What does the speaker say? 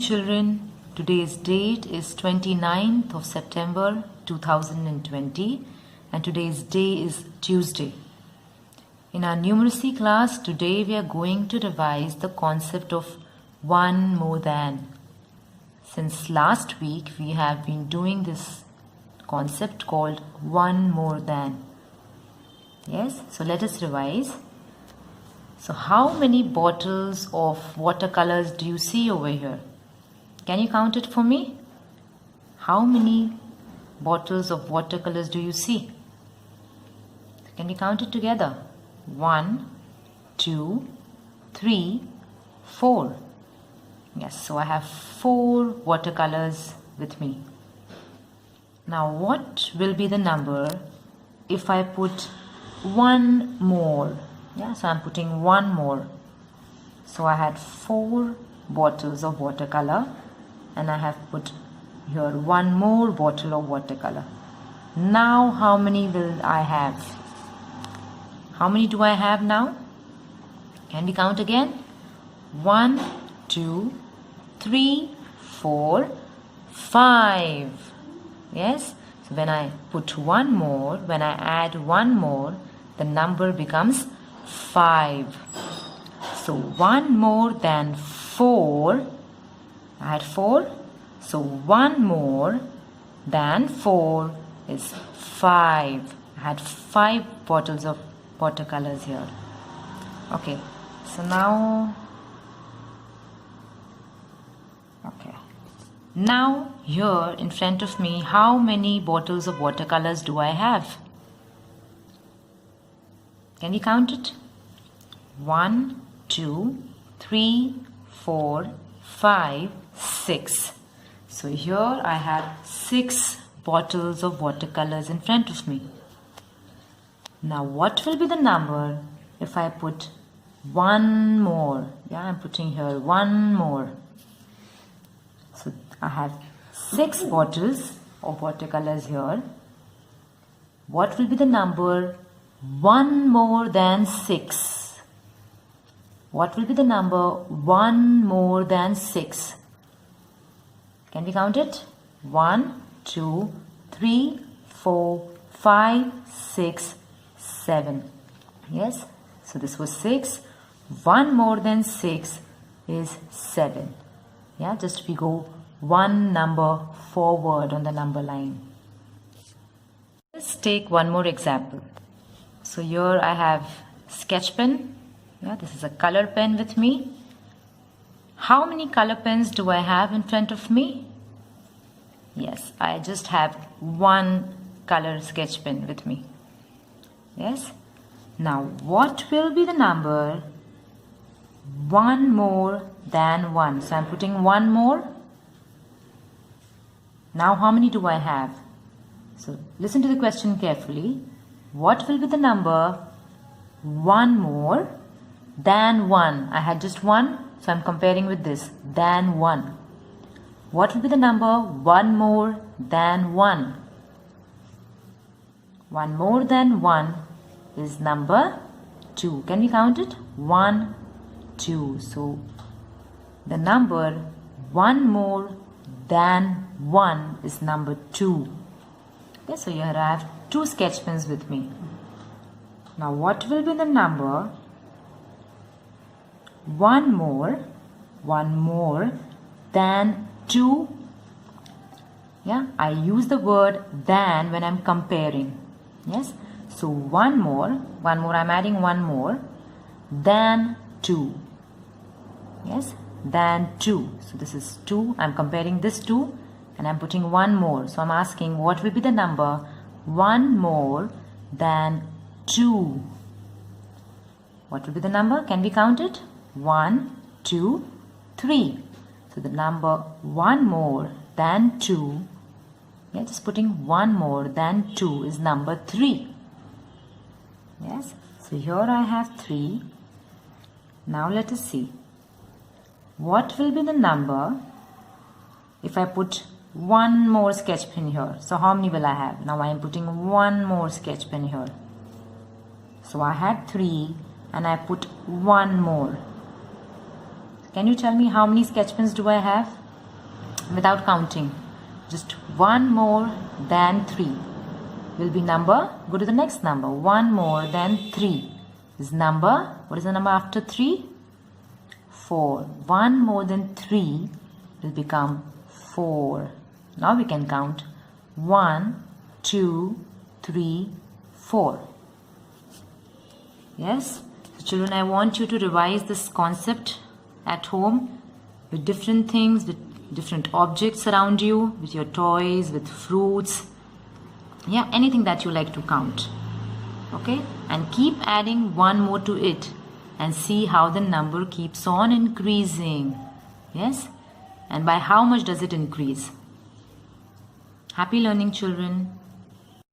children. Today's date is 29th of September 2020 and today's day is Tuesday. In our numeracy class today we are going to revise the concept of one more than. Since last week we have been doing this concept called one more than. Yes, so let us revise. So how many bottles of watercolors do you see over here? Can you count it for me? How many bottles of watercolors do you see? Can we count it together? 1, 2, 3, 4. Yes, so I have 4 watercolors with me. Now what will be the number if I put one more? Yeah, so I'm putting one more. So I had 4 bottles of watercolor and I have put here one more bottle of watercolor. Now how many will I have? How many do I have now? Can we count again? 1, 2, 3, 4, 5. Yes, so when I put one more, when I add one more, the number becomes 5. So one more than 4. I had 4. So one more than 4 is 5. I had 5 bottles of watercolors here. Okay, so now here in front of me, how many bottles of watercolors do I have? Can you count it? 1, 2, 3, 4, 5, 6. So here I have 6 bottles of watercolors in front of me. Now what will be the number if I put one more? Yeah, I'm putting here one more. So I have 6 bottles of watercolors here. What will be the number one more than 6? What will be the number one more than 6? Can we count it? 1, 2, 3, 4, 5, 6, 7. Yes, so this was 6. One more than 6 is 7. Yeah, just we go one number forward on the number line. Let's take one more example. So here I have sketch pen. Yeah, this is a color pen with me. How many color pens do I have in front of me? Yes, I just have one color sketch pen with me. Yes. Now what will be the number one more than 1? So I'm putting one more. Now how many do I have? So listen to the question carefully. What will be the number one more than 1? I had just one, so I'm comparing with this, than 1. What will be the number one more than 1? One more than 1 is number 2. Can we count it? 1, 2. So the number one more than 1 is number 2. Okay, so here I have 2 sketch pens with me. Now what will be the number one more than 2? Yeah, I use the word than when I'm comparing. Yes, so one more, I'm adding one more than 2. Yes, than 2. So this is 2, I'm comparing this 2 and I'm putting one more. So I'm asking what will be the number one more than 2? What will be the number? Can we count it? 1, 2, 3. So the number one more than 2, yeah, just putting one more than 2 is number 3. Yes, so here I have 3. Now let us see. What will be the number if I put one more sketch pen here? So how many will I have? Now I am putting one more sketch pen here. So I had 3 and I put one more. Can you tell me how many sketch pens do I have? without counting. Just one more than 3 will be number. Go to the next number. 1 more than 3 is number. What is the number after 3? 4. 1 more than 3 will become 4. Now we can count 1, 2, 3, 4. Yes? So children, I want you to revise this concept at home with different things, with different objects around you, with your toys, with fruits. Yeah, anything that you like to count. Okay? And keep adding 1 more to it and see how the number keeps on increasing. Yes? And by how much does it increase? Happy learning, children.